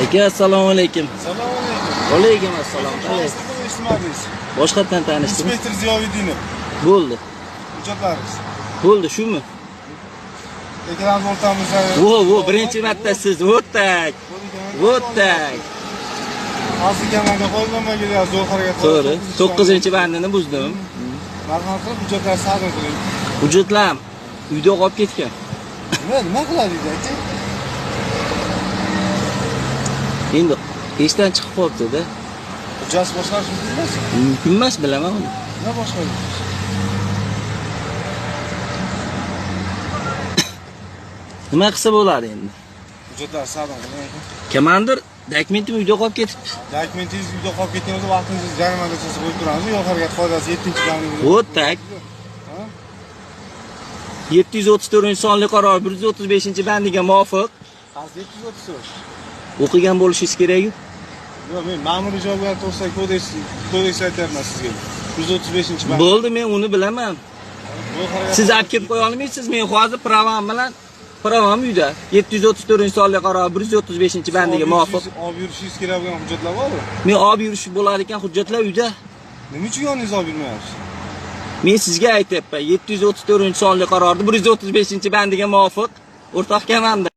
Aka, assalomu alaykum. Assalomu alaykum. Alaykum assalom. Eshitmadingiz. Boshqatdan tanishdingmi? Inspektor Ziyoviddinov. Bo'ldi. Hujjatlaringiz. Bo'ldi, shumi? Ekranimiz o'rtamizda. Vo, birinchi marta siz o'tdak. O'tdak. Hozir kamanga qo'yilmagan kelyapti, zo'r harakat To'g'ri. 9-bandini buzdim. Marhamat qilib hujjatlarni sabr qiling. Hujjatlarim uyda qolib ketgan. Nima qiladi aka? Endi ishdan chiqib qolibdi-da. Hujjat boshlash mumkin emas. Mumkin emas, bilaman uni. Nima boshlaydi? Nima qilsa bo'ladi endi? Hujjatlar sabr qiling aka. Komandir dokumentim uyda qolib ketibdi. Dokumentingiz uyda qolib ketganingizda vaqtingizni jarimaga qo'yib turamiz. Yo'l harakat qoidasi 7-bandingiz. O'tdak. 734-sonli qaror 135-bandiga muvofiq Hozir 734. o'qigan bo'lishingiz kerak-ku. Yo'q, men ma'muriy javobgar to'g'risida kodeks aytyapman sizga. 135-band. Bo'ldi, men uni bilaman. Siz olib kelib qo'ya olmaysiz. Men hozir pravam uyda. 734-sonli qaror 135-bandiga muvofiq. Olib yurishingiz kerak bo'lgan hujjatlar bormi? Men olib yurish bo'lar ekan hujjatlar uyda. Nima uchun yoningiz olib yurmayapsiz? Men sizga aytyapman, 734-sonli qarorni 135-bandiga muvofiq o'rtoq komandir